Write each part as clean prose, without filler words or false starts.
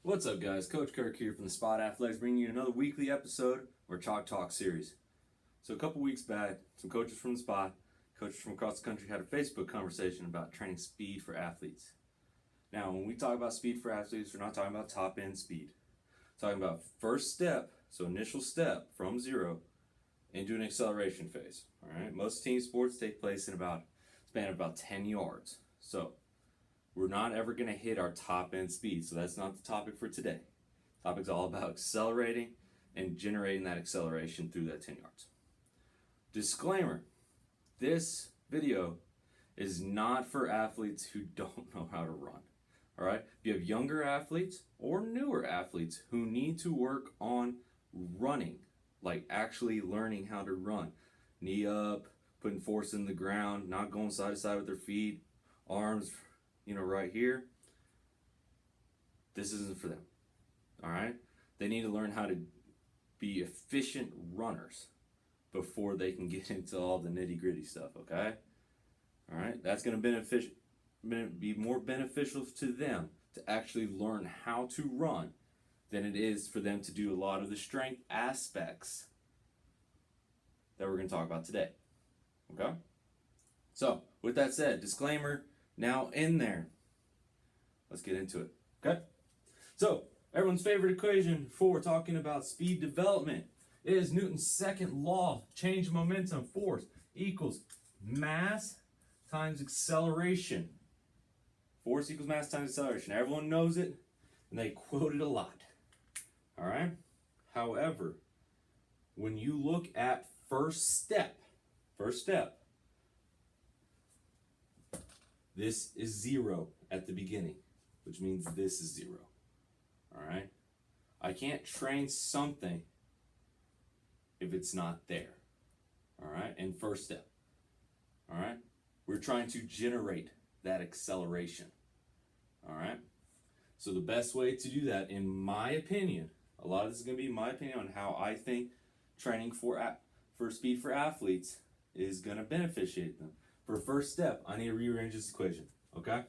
What's up, guys? Coach Kirk here from the Spot Athletics, bringing you another weekly episode of our Chalk Talk series. So a couple weeks back, some coaches from the Spot, coaches from across the country had a Facebook conversation about training speed for athletes. Now, when we talk about speed for athletes, we're not talking about top-end speed. We're talking about first step, so initial step from zero into an acceleration phase. All right. Most team sports take place in span of about 10 yards. So we're not ever going to hit our top end speed, so that's not the topic for today. The topic's all about accelerating and generating that acceleration through that 10 yards. Disclaimer, this video is not for athletes who don't know how to run. All right? If you have younger athletes or newer athletes who need to work on running, like actually learning how to run, knee up, putting force in the ground, not going side to side with their feet, arms right here, this isn't for them. All right? They need to learn how to be efficient runners before they can get into all the nitty-gritty stuff, okay? All right? That's going to be more beneficial to them to actually learn how to run than it is for them to do a lot of the strength aspects that we're going to talk about today, okay? So, with that said, disclaimer now in there. Let's get into it, okay? So, everyone's favorite equation for talking about speed development is Newton's second law. Change of momentum, force equals mass times acceleration. Force equals mass times acceleration. Everyone knows it, and they quote it a lot, all right? However, when you look at first step, this is 0 at the beginning, which means this is 0. All right? I can't train something if it's not there. All right? And first step. All right? We're trying to generate that acceleration. All right? So the best way to do that, in my opinion, a lot of this is going to be my opinion on how I think training for speed for athletes is going to beneficiate them. For first step, I need to rearrange this equation, okay?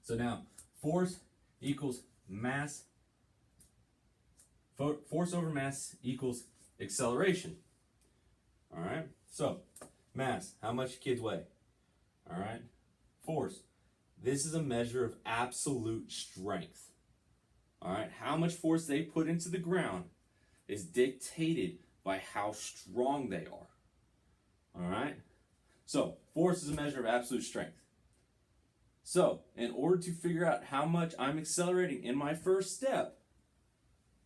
So now, force equals mass. Force over mass equals acceleration. All right? So, mass, how much kids weigh? All right? Force, this is a measure of absolute strength. All right? How much force they put into the ground is dictated by how strong they are. All right? So, force is a measure of absolute strength. So, in order to figure out how much I'm accelerating in my first step,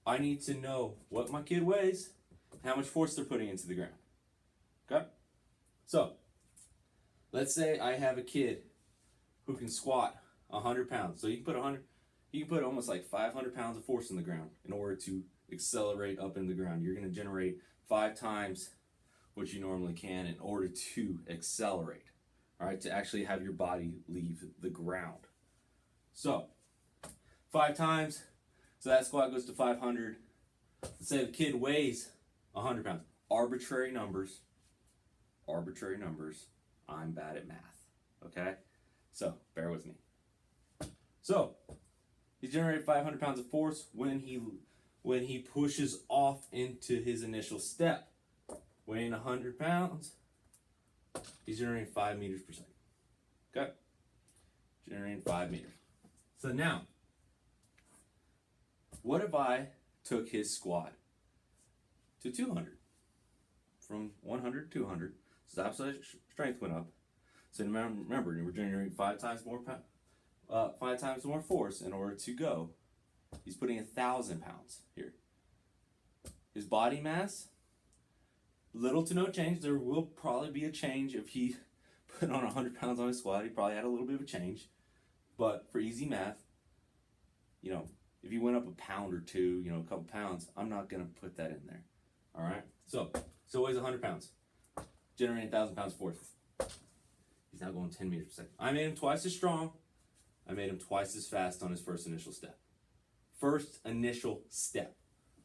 I need to know what my kid weighs, how much force they're putting into the ground. Okay? So, let's say I have a kid who can squat 100 pounds. So you can put almost like 500 pounds of force in the ground in order to accelerate up in the ground. You're going to generate 5 times what you normally can in order to accelerate, all right, to actually have your body leave the ground. So, 5 times, so that squat goes to 500. Let's say the kid weighs 100 pounds. Arbitrary numbers. I'm bad at math, okay? So, bear with me. So, he's generated 500 pounds of force when he pushes off into his initial step. Weighing 100 pounds, he's generating 5 meters per second. Okay? Generating 5 meters. So now, what if I took his squat to 200? From 100 to 200. So the absolute strength went up. So remember, we're generating 5 times more force in order to go. He's putting 1,000 pounds here. His body mass, little to no change. There will probably be a change if he put on 100 pounds on his squat. He probably had a little bit of a change. But for easy math, if he went up a pound or two, a couple pounds, I'm not going to put that in there. All right? So weighs 100 pounds. Generating 1,000 pounds of force. He's now going 10 meters per second. I made him twice as strong. I made him twice as fast on his first initial step.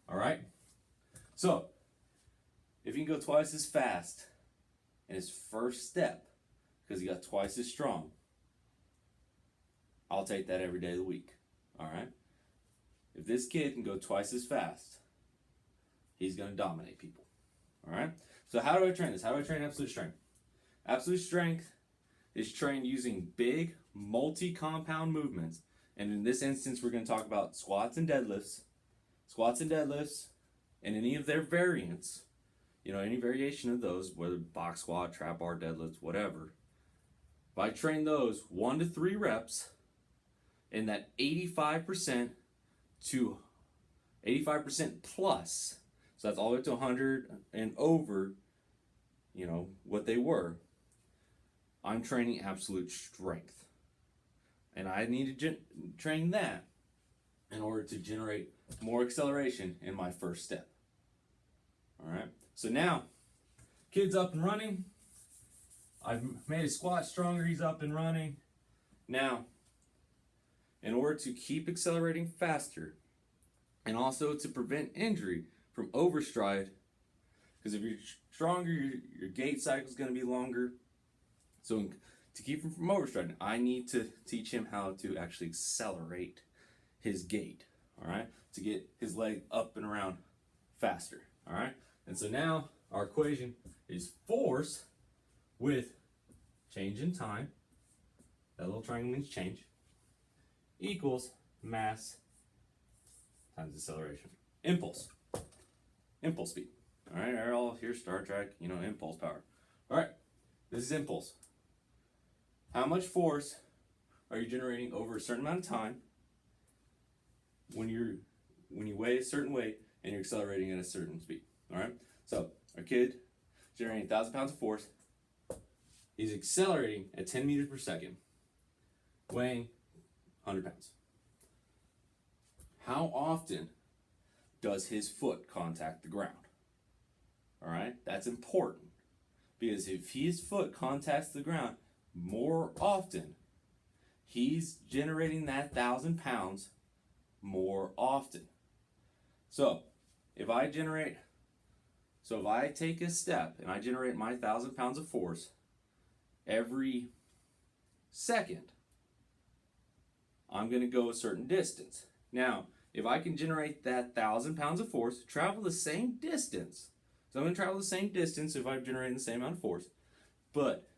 All right? So, if you can go twice as fast in his first step because he got twice as strong, I'll take that every day of the week. All right? If this kid can go twice as fast, he's going to dominate people. All right? So how do I train this? How do I train absolute strength? Absolute strength is trained using big, multi-compound movements. And in this instance, we're going to talk about squats and deadlifts. Squats and deadlifts, and any of their variants, any variation of those, whether box squat, trap bar, deadlifts, whatever. If I train those 1 to 3 reps in that 85% to 85% plus, so that's all the way to 100 and over, what they were, I'm training absolute strength. And I need to train that in order to generate more acceleration in my first step. All right, so now, kid's up and running. I've made his squat stronger, he's up and running. Now, in order to keep accelerating faster, and also to prevent injury from overstride, because if you're stronger, your gait cycle is going to be longer. So to keep him from overstriding, I need to teach him how to actually accelerate his gait, all right, to get his leg up and around faster, all right? And so now our equation is force with change in time, that little triangle means change, equals mass times acceleration. Impulse speed, all right? Are all here, Star Trek, impulse power. All right, this is impulse. How much force are you generating over a certain amount of time when you weigh a certain weight and you're accelerating at a certain speed? All right. So our kid generating 1,000 pounds of force. He's accelerating at 10 meters per second, weighing 100 pounds. How often does his foot contact the ground? All right. That's important, because if his foot contacts the ground more often, he's generating that 1,000 pounds more often. So if I take a step and I generate my 1,000 pounds of force every second, I'm going to go a certain distance. Now, if I can generate that 1,000 pounds of force, travel the same distance. So I'm going to travel the same distance if I'm generating the same amount of force, but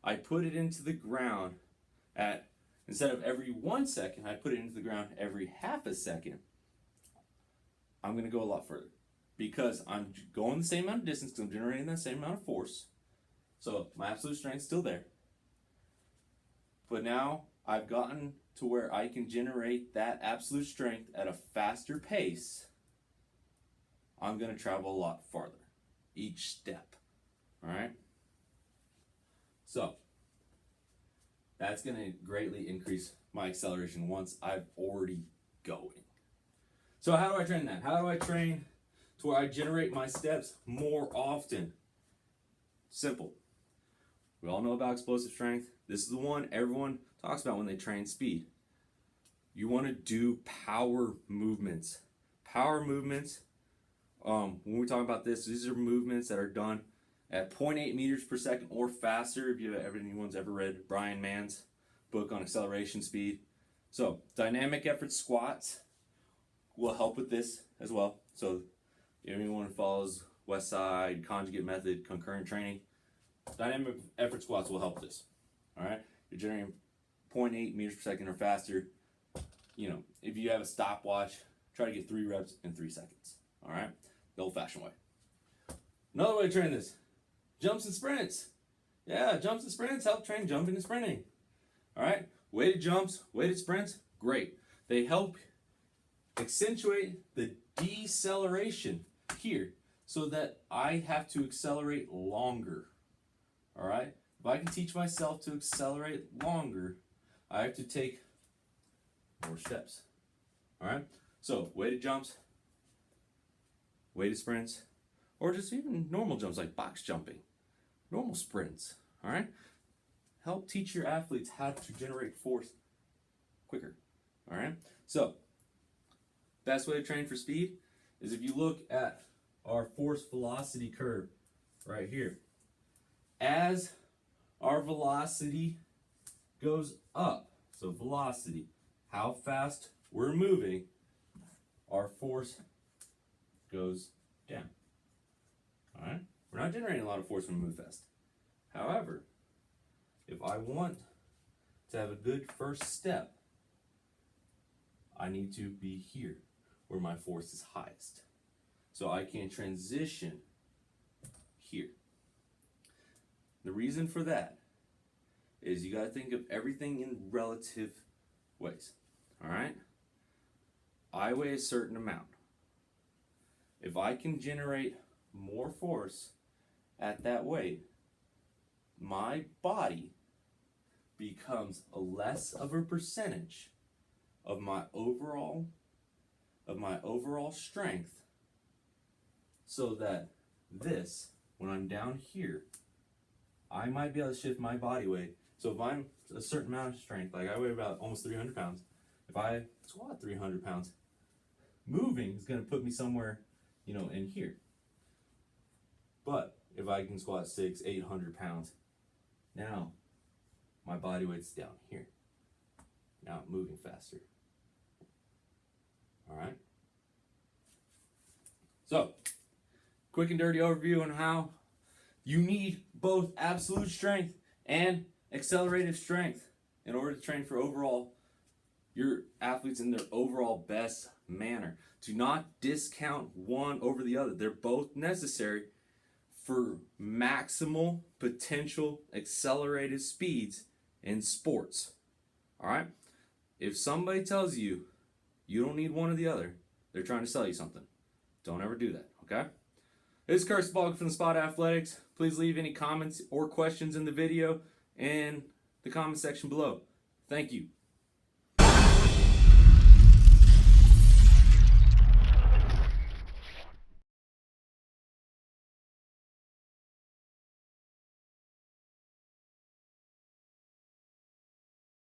I put it into the ground instead of every 1 second, I put it into the ground every half a second. I'm going to go a lot further, because I'm going the same amount of distance, because I'm generating that same amount of force. So my absolute strength is still there. But now I've gotten to where I can generate that absolute strength at a faster pace. I'm going to travel a lot farther each step. All right? So that's going to greatly increase my acceleration once I've already going. So how do I train that? How do I train to where I generate my steps more often? Simple. We all know about explosive strength. This is the one everyone talks about when they train speed. You want to do power movements. Power movements, when we talk about this, these are movements that are done at 0.8 meters per second or faster. If anyone's ever read Brian Mann's book on acceleration speed. So dynamic effort squats will help with this as well. So if anyone follows Westside, conjugate method, concurrent training, dynamic effort squats will help this. All right, you're generating 0.8 meters per second or faster. If you have a stopwatch, try to get 3 reps in 3 seconds. All right, the old-fashioned way. Another way to train this: jumps and sprints. Yeah, jumps and sprints help train jumping and sprinting. All right, weighted jumps, weighted sprints, great. They help accentuate the deceleration here so that I have to accelerate longer. All right, if I can teach myself to accelerate longer, I have to take more steps. All right, so weighted jumps, weighted sprints, or just even normal jumps like box jumping, normal sprints. All right, help teach your athletes how to generate force quicker. All right, so best way to train for speed is if you look at our force velocity curve right here. As our velocity goes up, so velocity, how fast we're moving, our force goes down. All right? We're not generating a lot of force when we move fast. However, if I want to have a good first step, I need to be here where my force is highest. So I can transition here. The reason for that is you got to think of everything in relative ways. All right? I weigh a certain amount. If I can generate more force at that weight, my body becomes a less of a percentage of my overall strength, so that this, when I'm down here, I might be able to shift my body weight. So if I'm a certain amount of strength, like I weigh about almost 300 pounds, if I squat 300 pounds, moving is going to put me somewhere, in here. But if I can squat 800 pounds, now my body weight's down here. Now I'm moving faster. All right? So, quick and dirty overview on how you need both absolute strength and accelerative strength in order to train for your athletes in their overall best manner. Do not discount one over the other. They're both necessary for maximal potential accelerated speeds in sports. All right? If somebody tells you you don't need one or the other, they're trying to sell you something. Don't ever do that, okay? This is Kirk from the Spot Athletics. Please leave any comments or questions in the video in the comment section below. Thank you.